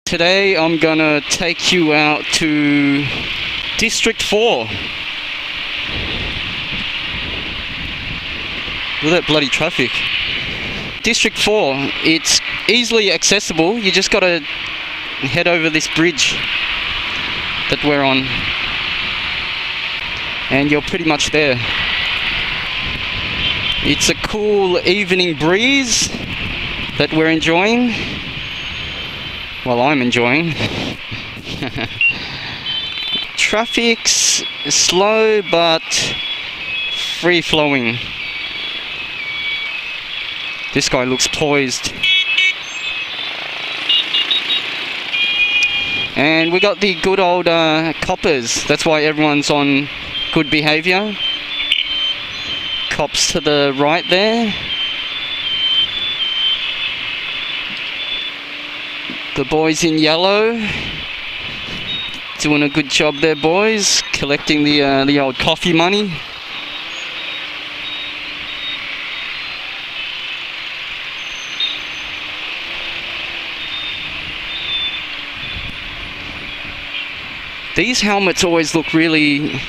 Today I'm gonna take you out to District 4. Look at that bloody traffic. District 4, it's easily accessible. You just gotta head over this bridge that we're on and you're pretty much there. It's a cool evening breeze that we're enjoying. Well, I'm enjoying. Traffic's slow but free flowing. This guy looks poised. And we got the good old coppers. That's why everyone's on good behaviour. Cops to the right there. The boys in yellow. Doing a good job there, boys. Collecting the old coffee money. These helmets always look really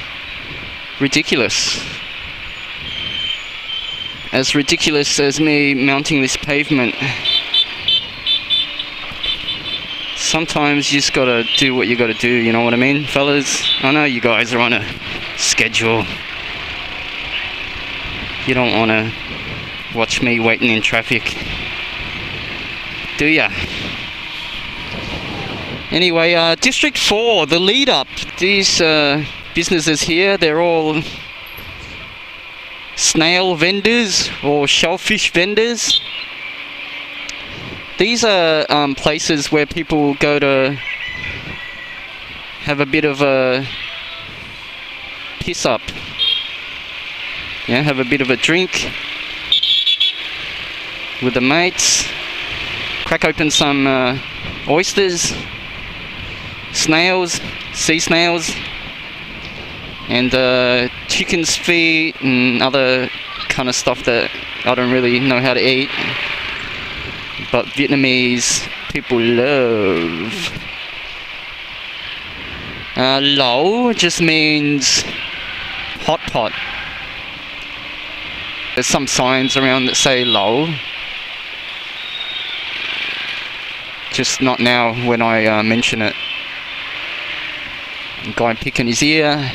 ridiculous. As ridiculous as me mounting this pavement. Sometimes you just gotta do what you gotta do, you know what I mean, fellas? I know you guys are on a schedule. You don't wanna watch me waiting in traffic, do ya? Anyway, District 4, the lead up. These businesses here, they're all snail vendors or shellfish vendors. These are places where people go to have a bit of a piss up. Yeah, have a bit of a drink with the mates. Crack open some oysters, snails, sea snails, and chicken's feet and other kind of stuff that I don't really know how to eat. But Vietnamese people love. Lo just means hot pot. There's some signs around that say lo. Just not now when I mention it. A guy picking his ear.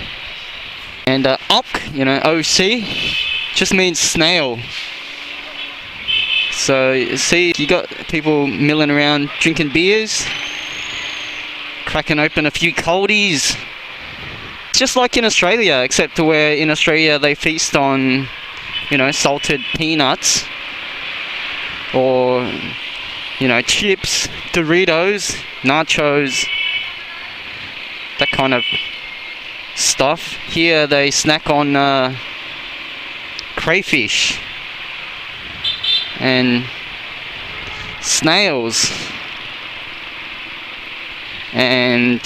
And ok, you know, OC, just means snail. So, see, you got people milling around drinking beers, cracking open a few coldies. Just like in Australia, except where in Australia they feast on, you know, salted peanuts. Or, you know, chips, Doritos, nachos, that kind of stuff. Here they snack on crayfish and snails and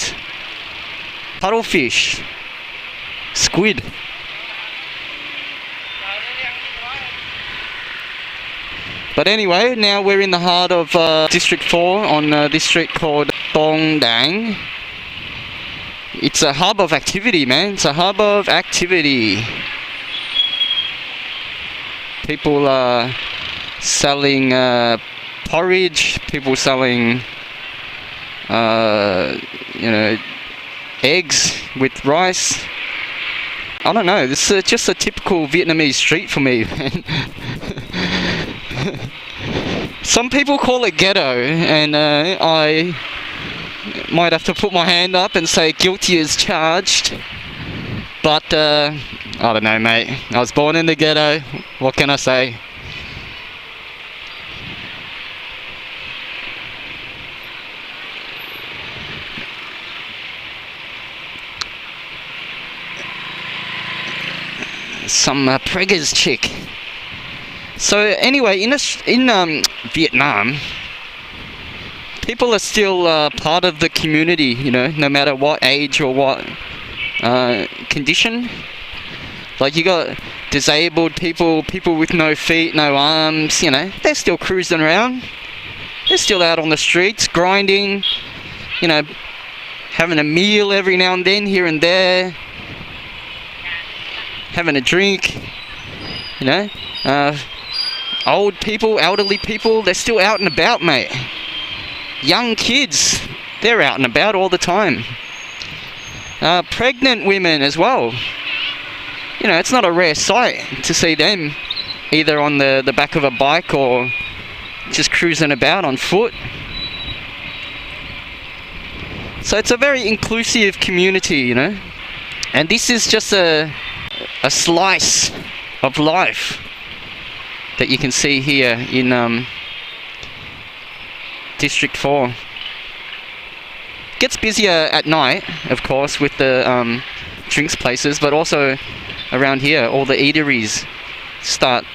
cuttlefish, squid. But anyway, now we're in the heart of District 4 on a district called Dong Dang. It's a hub of activity, man. It's a hub of activity. People are selling porridge, people selling you know, eggs with rice. I don't know, this is just a typical Vietnamese street for me, man. Some people call it ghetto, and I might have to put my hand up and say guilty as charged. But I don't know, mate. I was born in the ghetto, what can I say? Some preggers chick. So anyway, in Vietnam, people are still part of the community, you know, no matter what age or what condition. Like you got disabled people, people with no feet, no arms, you know, they're still cruising around. They're still out on the streets, grinding, you know, having a meal every now and then, here and there, having a drink, you know. Old people, elderly people, they're still out and about, mate. Young kids, they're out and about all the time. Pregnant women as well. You know, it's not a rare sight to see them either on the back of a bike or just cruising about on foot. So it's a very inclusive community, you know. And this is just a slice of life that you can see here in District 4. Gets busier at night, of course, with the drinks places, but also around here, all the eateries start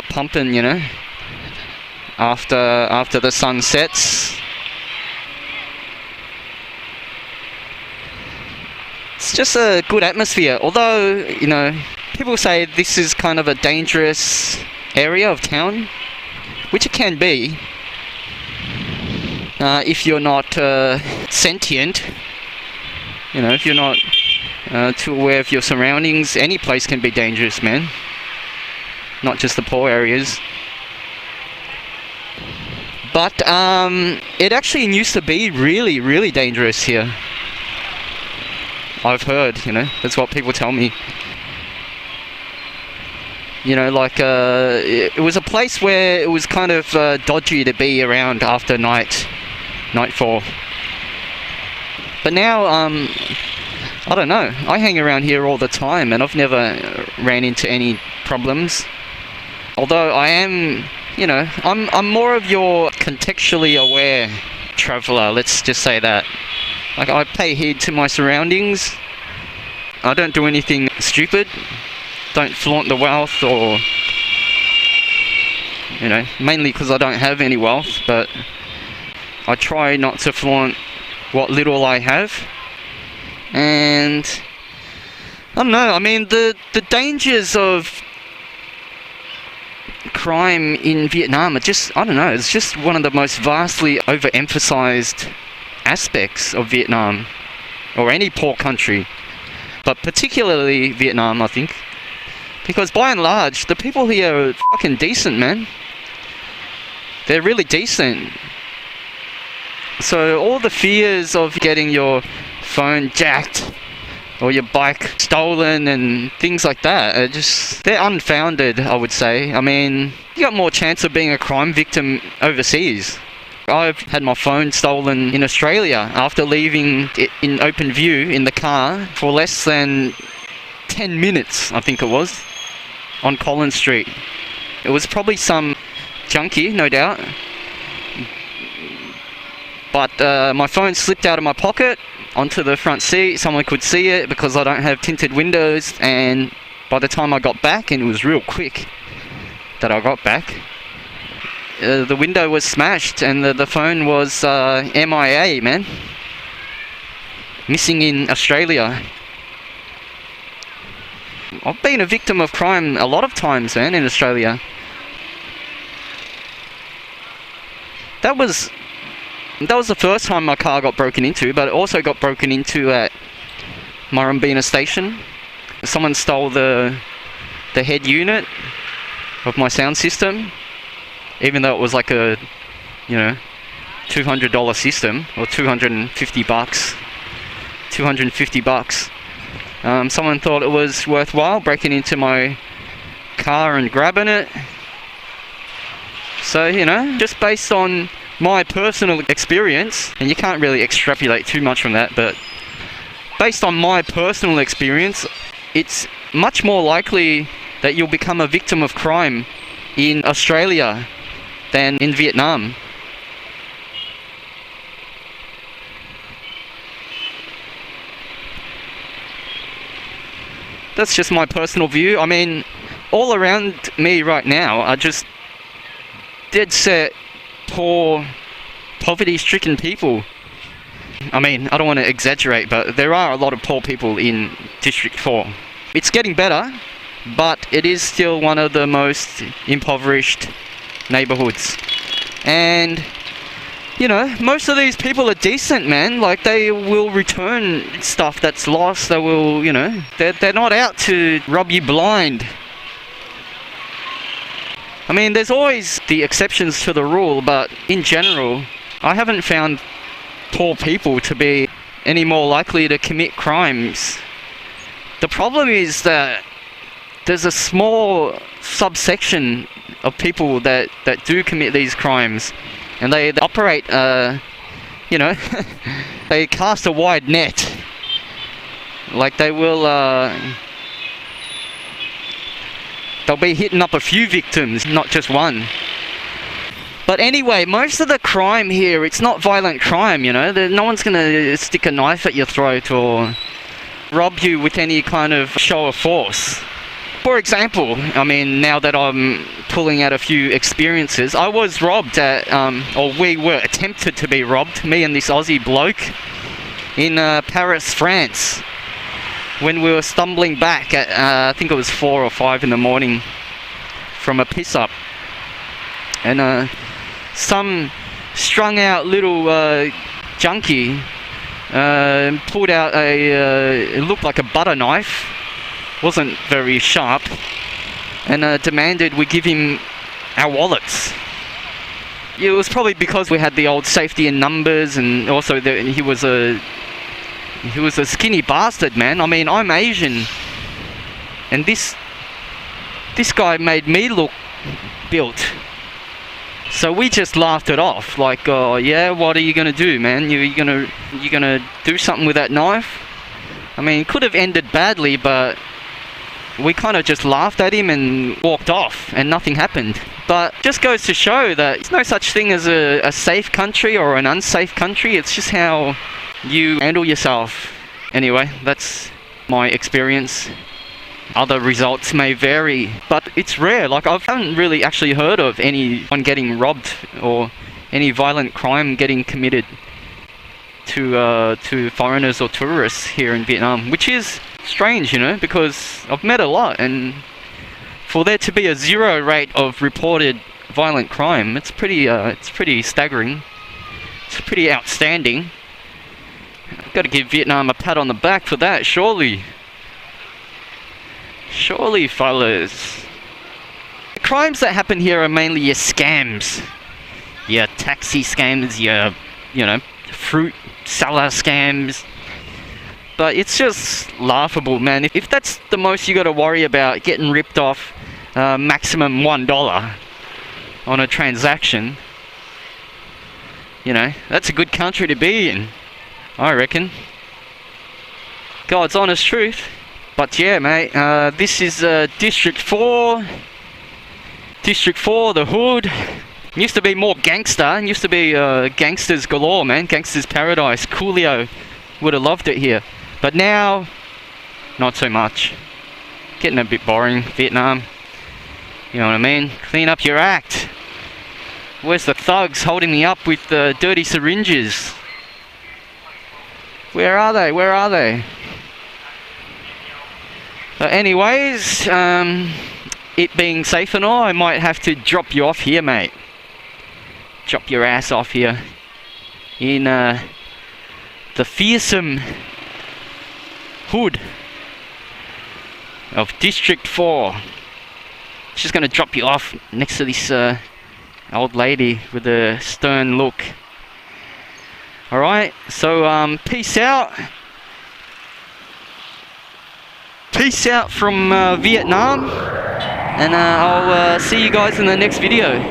pumping, you know, after the sun sets. It's just a good atmosphere, although, you know, people say this is kind of a dangerous area of town, which it can be if you're not sentient, you know, if you're not too aware of your surroundings. Any place can be dangerous, man, not just the poor areas. But it actually used to be really, really dangerous here. I've heard, you know, that's what people tell me. You know, like, it was a place where it was kind of dodgy to be around after nightfall. But now, I don't know, I hang around here all the time and I've never ran into any problems. Although I am, you know, I'm more of your contextually aware traveller, let's just say that. Like, I pay heed to my surroundings. I don't do anything stupid. Don't flaunt the wealth, or, you know, mainly because I don't have any wealth, but I try not to flaunt what little I have. And I don't know, I mean, the dangers of crime in Vietnam are just, I don't know, it's just one of the most vastly overemphasized aspects of Vietnam, or any poor country, but particularly Vietnam, I think, because by and large the people here are fucking decent, man. They're really decent. So all the fears of getting your phone jacked or your bike stolen and things like that are just, they're unfounded, I would say. I mean, you got more chance of being a crime victim overseas. I've had my phone stolen in Australia after leaving it in open view in the car for less than 10 minutes, I think it was, on Collins Street. It was probably some junkie, no doubt. But my phone slipped out of my pocket onto the front seat. Someone could see it because I don't have tinted windows, and by the time I got back, and it was real quick that I got back, the window was smashed and the phone was MIA, man. Missing in Australia. I've been a victim of crime a lot of times, man, in Australia. That was the first time my car got broken into, but it also got broken into at Murrumbina Station. Someone stole the head unit of my sound system, even though it was like a, you know, $200 system, or $250. Someone thought it was worthwhile breaking into my car and grabbing it. So, you know, just based on my personal experience, and you can't really extrapolate too much from that, but based on my personal experience, it's much more likely that you'll become a victim of crime in Australia than in Vietnam. That's just my personal view. I mean, all around me right now are just dead set poor, poverty-stricken people. I mean, I don't want to exaggerate, but there are a lot of poor people in District 4. It's getting better, but it is still one of the most impoverished neighbourhoods. And you know, most of these people are decent, man. Like, they will return stuff that's lost. They will, you know, they're not out to rob you blind. I mean, there's always the exceptions to the rule, but in general, I haven't found poor people to be any more likely to commit crimes. The problem is that there's a small subsection of people that do commit these crimes, and they operate, you know, they cast a wide net. Like, they will, they'll be hitting up a few victims, not just one. But anyway, most of the crime here, it's not violent crime, you know. No one's gonna stick a knife at your throat or rob you with any kind of show of force. For example, I mean, now that I'm pulling out a few experiences, I was robbed at, or we were attempted to be robbed, me and this Aussie bloke, in Paris, France, when we were stumbling back at, I think it was 4 or 5 in the morning from a piss-up. And some strung-out little junkie pulled out it looked like a butter knife, wasn't very sharp, and demanded we give him our wallets. It was probably because we had the old safety in numbers, and also he was a skinny bastard, man. I mean, I'm Asian, and this guy made me look built. So we just laughed it off, like, oh yeah, what are you gonna do, man? You gonna do something with that knife? I mean, it could have ended badly, but we kind of just laughed at him and walked off, and nothing happened. But just goes to show that there's no such thing as a safe country or an unsafe country. It's just how you handle yourself. Anyway, that's my experience. Other results may vary, but it's rare. Like, I haven't really actually heard of anyone getting robbed or any violent crime getting committed to foreigners or tourists here in Vietnam, which is strange, you know, because I've met a lot, and for there to be a 0 rate of reported violent crime, it's pretty staggering. It's pretty outstanding. I've got to give Vietnam a pat on the back for that, surely. Surely, fellas. The crimes that happen here are mainly your scams. Your taxi scams, your, you know, fruit seller scams. But it's just laughable, man. If that's the most you got to worry about, getting ripped off maximum $1 on a transaction, you know, that's a good country to be in, I reckon. God's honest truth. But yeah, mate, this is District 4. District 4, the hood. Used to be more gangster. Used to be gangsters galore, man. Gangsters paradise. Coolio would have loved it here. But now, not so much. Getting a bit boring, Vietnam. You know what I mean? Clean up your act. Where's the thugs holding me up with dirty syringes? Where are they? Where are they? Anyways, it being safe and all, I might have to drop you off here, mate. Drop your ass off here in the fearsome hood of District 4. Just gonna drop you off next to this old lady with a stern look. Alright, so peace out. Peace out from Vietnam, and I'll see you guys in the next video.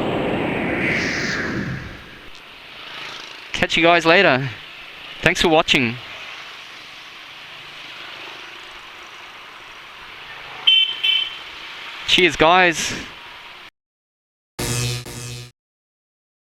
Catch you guys later. Thanks for watching. Cheers, guys.